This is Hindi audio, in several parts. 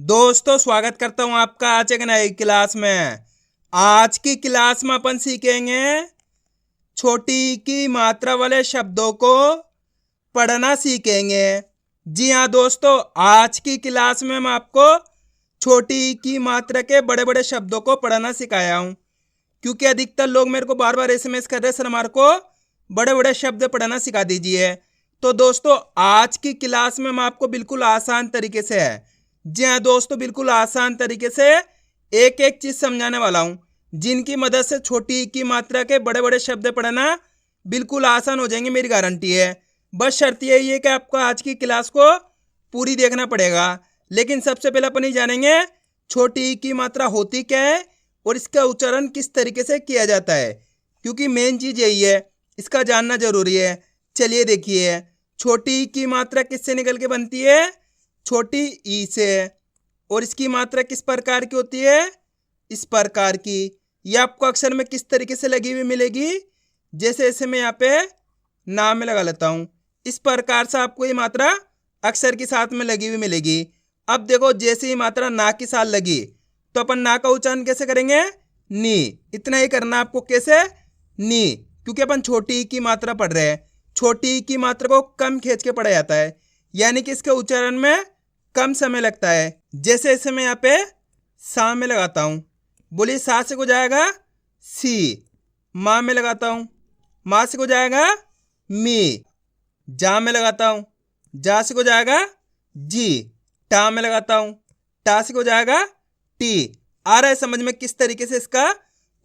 दोस्तों स्वागत करता हूं आपका आज एक नई क्लास में। आज की क्लास में अपन सीखेंगे छोटी की मात्रा वाले शब्दों को पढ़ना सीखेंगे। जी हाँ दोस्तों, आज की क्लास में मैं आपको छोटी की मात्रा के बड़े बड़े शब्दों को पढ़ना सिखाया हूं, क्योंकि अधिकतर लोग मेरे को बार बार एसएमएस कर रहे, सर हमारे को बड़े बड़े शब्द पढ़ना सिखा दीजिए। तो दोस्तों आज की क्लास में मैं आपको बिल्कुल आसान तरीके से जी हाँ दोस्तों, बिल्कुल आसान तरीके से एक एक चीज समझाने वाला हूँ, जिनकी मदद से छोटी की मात्रा के बड़े बड़े शब्द पढ़ना बिल्कुल आसान हो जाएंगे, मेरी गारंटी है। बस शर्त यही है कि आपको आज की क्लास को पूरी देखना पड़ेगा। लेकिन सबसे पहले अपन ही जानेंगे छोटी की मात्रा होती क्या है और इसका उच्चारण किस तरीके से किया जाता है, क्योंकि मेन चीज यही है, इसका जानना जरूरी है। चलिए देखिए, छोटी की मात्रा किससे निकल के बनती है? छोटी ई से। और इसकी मात्रा किस प्रकार की होती है? इस प्रकार की। ये आपको अक्षर में किस तरीके से लगी हुई मिलेगी? जैसे ऐसे मैं यहाँ पे नाम में लगा लेता हूँ, इस प्रकार से आपको ये मात्रा अक्षर के साथ में लगी हुई मिलेगी। अब देखो, जैसे ही मात्रा ना के साथ लगी तो अपन ना का उच्चारण कैसे करेंगे? नी। इतना ही करना आपको। कैसे? नी, क्योंकि अपन छोटी की मात्रा पढ़ रहे हैं। छोटी की मात्रा को कम खींच के पढ़ा जाता है, यानी कि इसके उच्चारण में कम समय लगता है। जैसे ऐसे मैं यहाँ पे सा में लगाता हूँ, बोलिए सा से हो जाएगा सी। माँ में लगाता हूँ, माँ से हो जाएगा मी। जा में लगाता हूँ, जा से हो जाएगा जी। टा में लगाता हूँ, टा से हो जाएगा टी। आ रहा है समझ में किस तरीके से इसका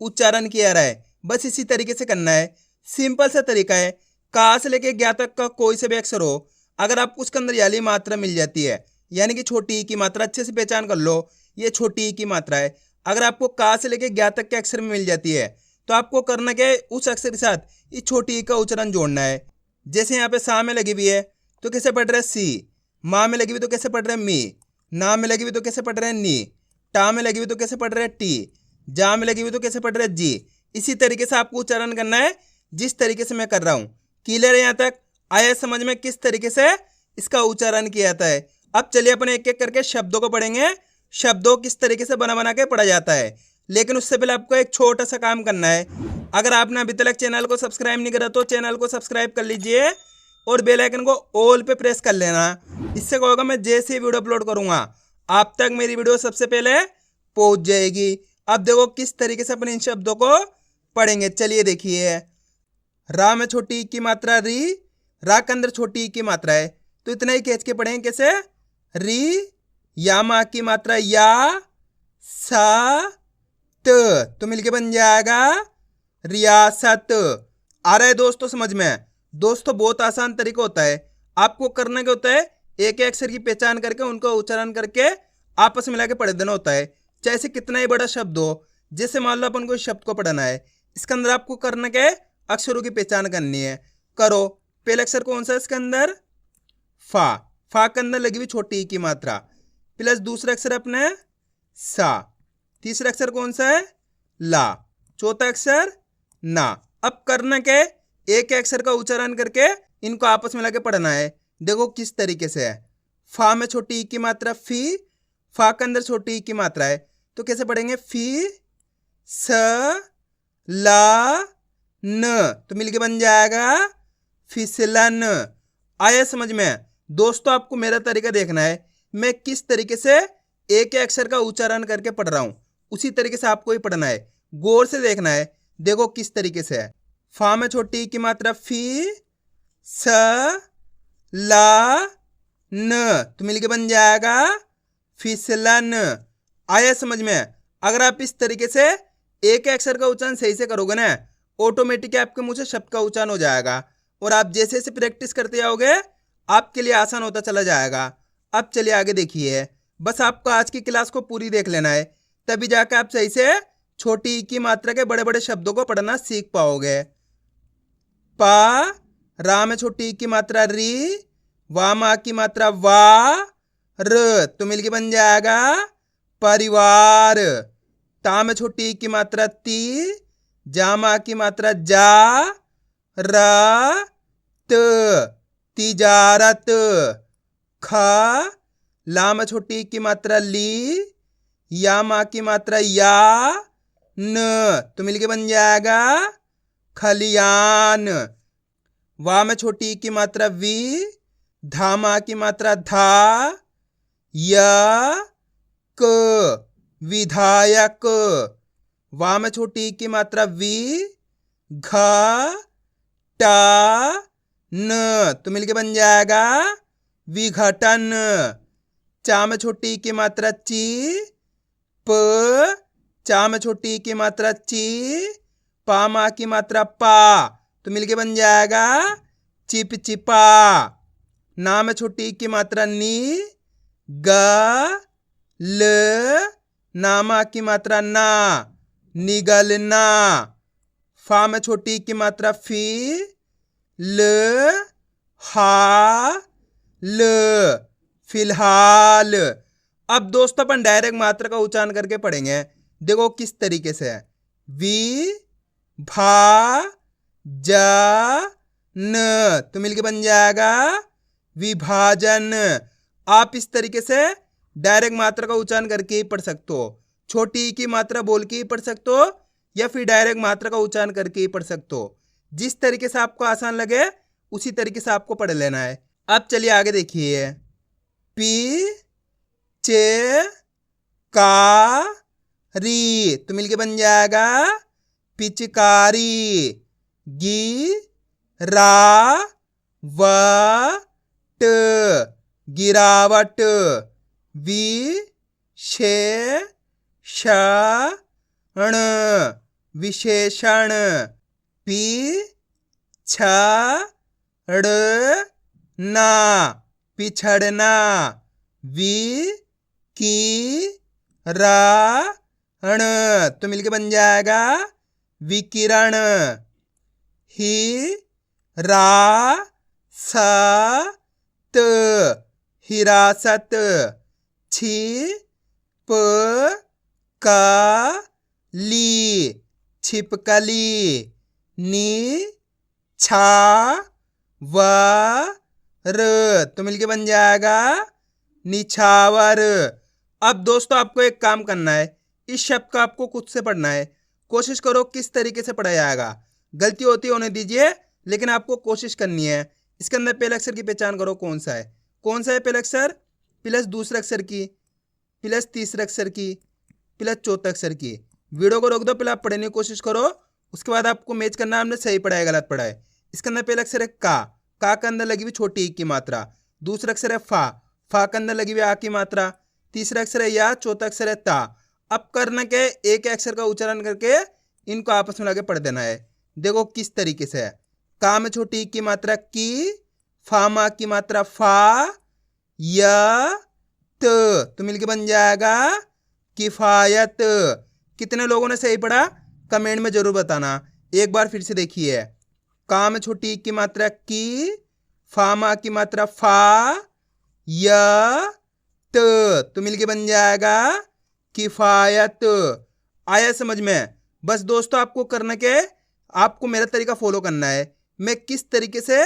उच्चारण किया रहा है? बस इसी तरीके से करना है, सिंपल सा तरीका है। का से लेके ज्ञा तक का कोई से भी अक्षर हो, अगर आपको उसके अंदर याली मात्रा मिल जाती है, यानी कि छोटी की मात्रा, अच्छे से पहचान कर लो ये छोटी की मात्रा है। अगर आपको का से लेके ज्ञा तक के अक्षर में मिल जाती है तो आपको करना क्या है? उस अक्षर के साथ इस छोटी का उच्चारण जोड़ना है। जैसे यहाँ पे सा में लगी हुई है तो कैसे पढ़ रहे? सी। माँ में लगी हुई तो कैसे पढ़ रहे? मी। ना में लगी हुई तो कैसे पढ़ रहे? नी। टा में लगी हुई तो कैसे पढ़ रहे? टी। जा में लगी हुई तो कैसे पढ़ रहे? जी। इसी तरीके से आपको उच्चारण करना है, जिस तरीके से मैं कर रहा हूँ। क्लियर है यहाँ तक? आया समझ में किस तरीके से इसका उच्चारण किया जाता है? अब चलिए अपन एक एक करके शब्दों को पढ़ेंगे, शब्दों किस तरीके से बना बना के पढ़ा जाता है। लेकिन उससे पहले आपको एक छोटा सा काम करना है। अगर आपने अभी तक चैनल को सब्सक्राइब नहीं करा तो चैनल को सब्सक्राइब कर लीजिए और बेल आइकन को ऑल पे प्रेस कर लेना। इससे क्या होगा, मैं जैसे ही वीडियो अपलोड करूंगा आप तक मेरी वीडियो सबसे पहले पहुंच जाएगी। अब देखो किस तरीके से अपन इन शब्दों को पढ़ेंगे। चलिए देखिए, रा में छोटी की मात्रा री, रा के अंदर छोटी की मात्रा है तो इतना ही खींच के पढ़ेंगे। कैसे? री। या माँ की मात्रा या, सा त, तो मिलके बन जाएगा रियासत। आ रहा है दोस्तों समझ में? दोस्तों बहुत आसान तरीका होता है, आपको करना क्या होता है? एक एक अक्षर की पहचान करके उनको उच्चारण करके आपस में मिला के पढ़ देना होता है, चाहे से कितना ही बड़ा शब्द हो। जैसे मान लो अपन को शब्द को पढ़ना है, इसके अंदर आपको करना क्या है? अक्षरों की पहचान करनी है। करो। पहले अक्षर कौन सा है इसके अंदर? फा। फा के अंदर लगी हुई छोटी की मात्रा प्लस दूसरा अक्षर अपने सा। तीसरा अक्षर कौन सा है? ला। चौथा अक्षर ना। अब करना क्या है? एक अक्षर का उच्चारण करके इनको आपस में लाके पढ़ना है। देखो किस तरीके से है। फा में छोटी की मात्रा फी, फा के अंदर छोटी की मात्रा है तो कैसे पढ़ेंगे? फी स ला न, तो मिलके बन जाएगा फिसलन। आया समझ में? दोस्तों आपको मेरा तरीका देखना है, मैं किस तरीके से एक अक्षर का उच्चारण करके पढ़ रहा हूं, उसी तरीके से आपको ही पढ़ना है। गौर से देखना है। देखो किस तरीके से है। फा में छोटी की मात्रा फी स ला न, तो मिलके बन जाएगा फिसलन। आया समझ में? अगर आप इस तरीके से एक अक्षर का उच्चारण सही से करोगे ना, ऑटोमेटिक आपके मुंह से शब्द का उच्चारण हो जाएगा और आप जैसे जैसे प्रैक्टिस करते जाओगे आपके लिए आसान होता चला जाएगा। अब चलिए आगे देखिए, बस आपको आज की क्लास को पूरी देख लेना है, तभी जाकर आप सही से छोटी की मात्रा के बड़े बड़े शब्दों को पढ़ना सीख पाओगे। पा, रा में छोटी की मात्रा री, वा माँ की मात्रा वा, र, तो मिलके बन जाएगा परिवार। ता में छोटी की मात्रा ती, जा माँ की मात्रा जा, रा त, तिजारत। खा लाम छोटी की मात्रा ली, या माँ की मात्रा या, न तो मिलके बन जाएगा खलियान। वाम छोटी की मात्रा वी, धा माँ की मात्रा धा, या क विधायक। वाम छोटी की मात्रा वी, घा टा न तो मिलके बन जाएगा विघटन। चाम छोटी की मात्रा ची, प चाम छोटी की मात्रा ची, पा माँ की मात्रा पा तो मिलके बन जाएगा चिपचिपा। नाम छोटी की मात्रा नी, ग ल नामा की मात्रा ना, निगलना। फाम छोटी की मात्रा फी, ल हा ल फिलहाल। अब दोस्तों अपन डायरेक्ट मात्रा का उच्चारण करके पढ़ेंगे। देखो किस तरीके से है। वी भा जा न तो मिलके बन जाएगा विभाजन। आप इस तरीके से डायरेक्ट मात्रा का उच्चारण करके ही पढ़ सकते हो। छोटी की मात्रा बोल के ही पढ़ सकते हो या फिर डायरेक्ट मात्रा का उच्चारण करके ही पढ़ सकते हो। जिस तरीके से आपको आसान लगे उसी तरीके से आपको पढ़ लेना है। अब चलिए आगे देखिए। पी चे का री तो मिलके बन जाएगा पिचकारी। गी रा व ट गिरावट। वि शे षण विशेषण। पी छ ड़ ना पिछड़ना। वि की रा ण तो मिलके बन जाएगा विकिरण। ही रा सा त हिरासत। छी प का ली छिपकली। नी छा व र तो मिलके बन जाएगा निछावर। अब दोस्तों आपको एक काम करना है, इस शब्द का आपको खुद से पढ़ना है। कोशिश करो किस तरीके से पढ़ा जाएगा। गलती होती होने दीजिए, लेकिन आपको कोशिश करनी है। इसके अंदर पहले अक्षर की पहचान करो कौन सा है। कौन सा है पहला अक्षर, प्लस दूसरे अक्षर की, प्लस तीसरे अक्षर की, प्लस चौथे अक्षर की। वीडियो को रोक दो, पहले आप पढ़ने की कोशिश करो, उसके बाद आपको मैच करना है हमने सही पढ़ा है गलत पढ़ा है। इसके अंदर पहला अक्षर है का के अंदर लगी हुई छोटी ई की मात्रा। दूसरा अक्षर है फा के अंदर लगी हुई आ की मात्रा। तीसरा अक्षर है या, चौथा अक्षर है ता। अब करना क्या है, एक अक्षर का उच्चारण करके इनको आपस में लगे पढ़ देना है। देखो किस तरीके से है। का में छोटी की मात्रा की, फा मा की मात्रा फा, या तो मिलके बन जाएगा किफायत। कितने लोगों ने सही पढ़ा कमेंट में जरूर बताना। एक बार फिर से देखिए। का में छोटी की मात्रा की, फा मा की मात्रा फा, या तो मिलके बन जाएगा किफायत। आया समझ में? बस दोस्तों आपको करना क्या है, आपको मेरा तरीका फॉलो करना है। मैं किस तरीके से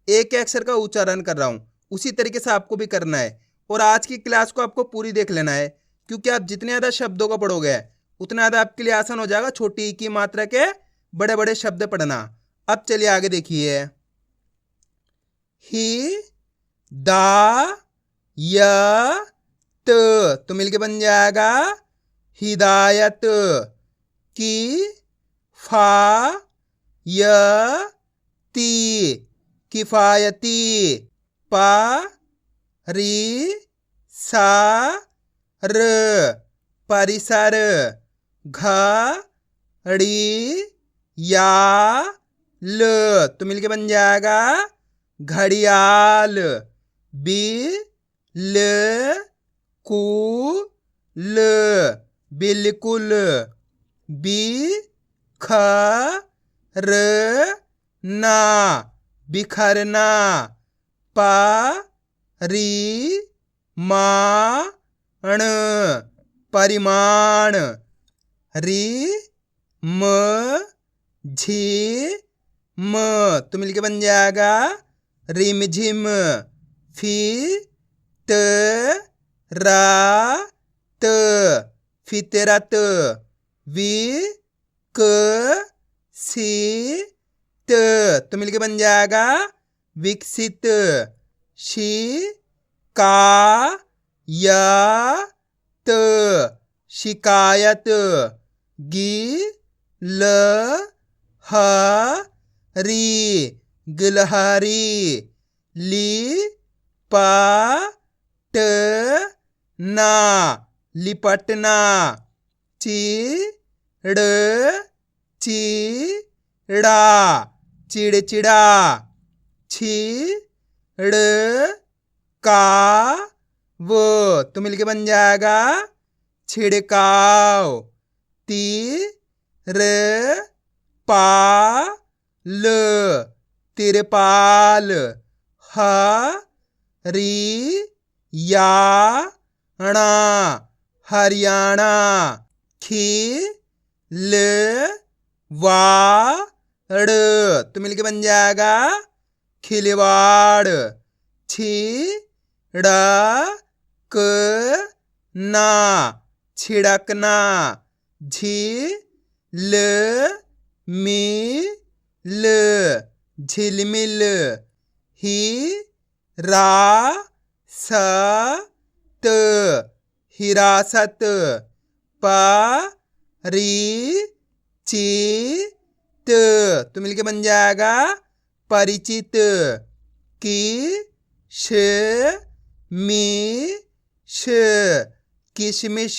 एक अक्षर का उच्चारण कर रहा हूं उसी तरीके से आपको भी करना है। और आज की क्लास को आपको पूरी देख लेना है, क्योंकि आप जितने ज़्यादा शब्दों को पढ़ोगे उतना ज़्यादा आपके लिए आसान हो जाएगा छोटी ई की मात्रा के बड़े बड़े शब्द पढ़ना। अब चलिए आगे देखिए। ही दा या तो मिलके बन जाएगा हिदायत। की फा या ती किफायती। पा री सा र परिसर। घड़ी या ल तो मिलके बन जाएगा घड़ियाल। बी ल कु ल बिल्कुल। बी ख र ना बिखरना। पा री मा ण परिमाण। री म झी म तो मिलके बन जाएगा रिमझिम। फी त रात फितरत विकसित तो मिलके बन जाएगा विकसित शिकायत शिकायत गिलहरी गिलहरी लिपटना लिपटना चिड़चिड़ा चिड़चिड़ा छिड़काव तो मिलके बन जाएगा छिड़काव तिरपाल तिरपाल हरियाणा हरियाणा खिलवाड़ तो मिलके बन जाएगा खिलवाड़ छिड़कना छिड़कना झिलमिल झिलमिल हिरासत हिरासत परिचित तो मिलके बन जाएगा परिचित किशमिश किशमिश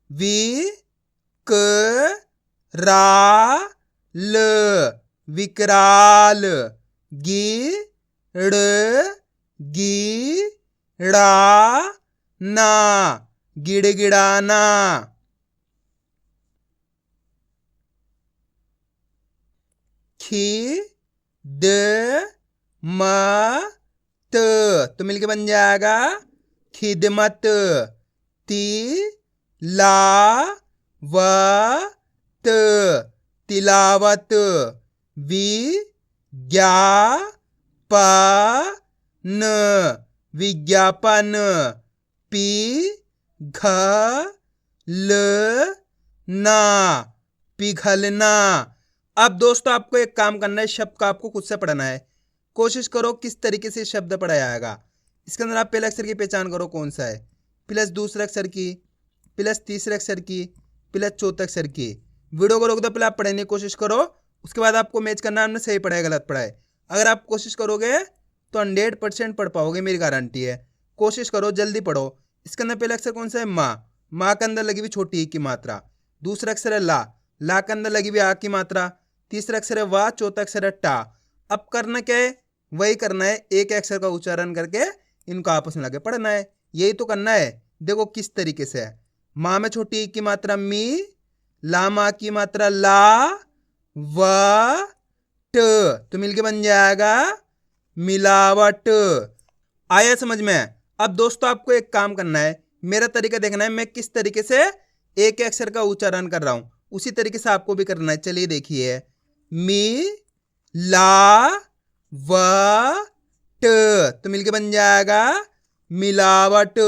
विकराल विकराल गिड़गिड़ाना गिड़गिड़ाना खिदमत तो मिलके बन जाएगा खिदमत तिलावत तिलावत विज्ञापन विज्ञापन पिघलना पिघलना। अब दोस्तों आपको एक काम करना है, शब्द का आपको खुद से पढ़ना है। कोशिश करो किस तरीके से शब्द पढ़ाया आएगा। इसके अंदर आप पहले अक्षर की पहचान करो कौन सा है, प्लस दूसरे अक्षर की, प्लस तीसरे अक्षर की, प्लस चौथे अक्षर की। वीडियो को रोक दो, पहले आप पढ़ने की कोशिश करो, उसके बाद आपको मैच करना है हमने सही पढ़ा है गलत पढ़ा है। अगर आप कोशिश करोगे तो 100% पढ़ पाओगे, मेरी गारंटी है। कोशिश करो, जल्दी पढ़ो। इसके अंदर पहला अक्षर कौन सा है? माँ। माँ के अंदर लगी हुई छोटी ई की मात्रा। दूसरा अक्षर है ला। ला के अंदर लगी हुई आ की मात्रा। तीसरा अक्षर है वाह। चौथा अक्षर है टा। अब करना क्या है? वही करना है, एक अक्षर का उच्चारण करके इनको आपस में लगे पढ़ना है। यही तो करना है। देखो किस तरीके से है। माँ में छोटी ई की मात्रा मी, ला माँ की मात्रा ला, व ट तो मिलके बन जाएगा मिलावट। आया समझ में? अब दोस्तों आपको एक काम करना है, मेरा तरीका देखना है, मैं किस तरीके से एक अक्षर का उच्चारण कर रहा हूं, उसी तरीके से आपको भी करना है। चलिए देखिए, मी ला व ट तो मिलके बन जाएगा मिलावट।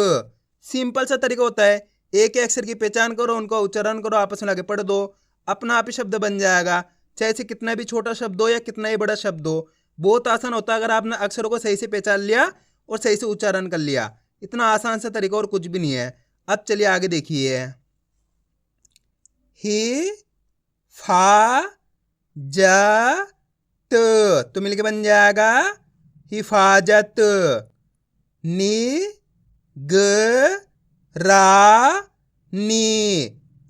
सिंपल सा तरीका होता है, एक अक्षर की पहचान करो, उनका उच्चारण करो, आपस में लगे पढ़ दो, अपना आप ही शब्द बन जाएगा। चाहे से कितना भी छोटा शब्द हो या कितना ही बड़ा शब्द हो, बहुत आसान होता है अगर आपने अक्षरों को सही से पहचान लिया और सही से उच्चारण कर लिया। इतना आसान सा तरीका और कुछ भी नहीं है। अब चलिए आगे देखिए, ही फा जा त तो मिलके बन जाएगा हिफाजत। नि ग रा नी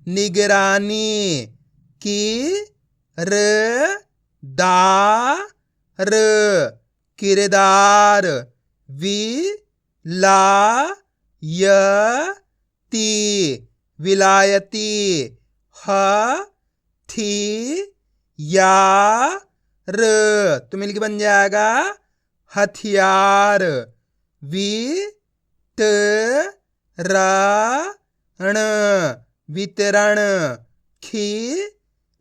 निगरानी। की र दा र किरदार। वि ला य ती विलायती। ह थी या र तो मिलके बन जाएगा हथियार। वि त रा ण वितरण। खी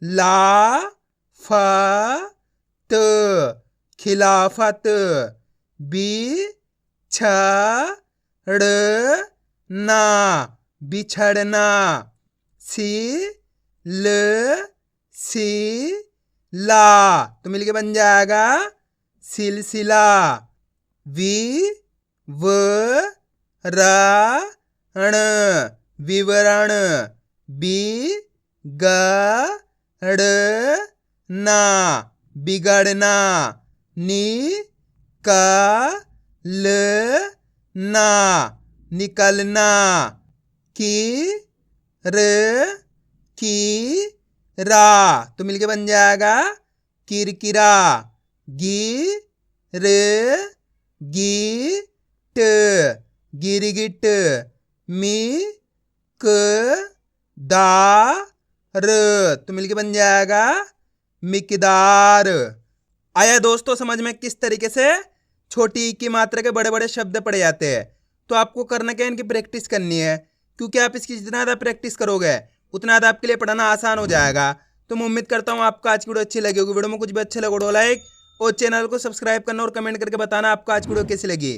ला फा त खिलाफत। बी छ ड़ ना बिछड़ना, सी ल सी ला तो मिलके बन जाएगा सिलसिला। वि व रा ण विवरण, बि ग ड़ ना बिगड़ना, नि का ल ना निकलना, की र की रा तो मिलके बन जाएगा किरकिरा। गी र गी ट गिरगिट, मी क दा र तो मिलके बन जाएगा मिकदार। आया दोस्तों समझ में किस तरीके से छोटी ई की मात्रा के बड़े बड़े शब्द पड़े जाते हैं। तो आपको करना क्या है, इनकी प्रैक्टिस करनी है, क्योंकि आप इसकी जितना ज़्यादा प्रैक्टिस करोगे उतना ज़्यादा आपके लिए पढ़ाना आसान हो जाएगा। तो मैं उम्मीद करता हूँ आपको आज की वीडियो अच्छी लगी होगी। वीडियो में कुछ भी अच्छा लगा तो लाइक और चैनल को सब्सक्राइब करना और कमेंट करके बताना आपको आज की वीडियो कैसी लगी।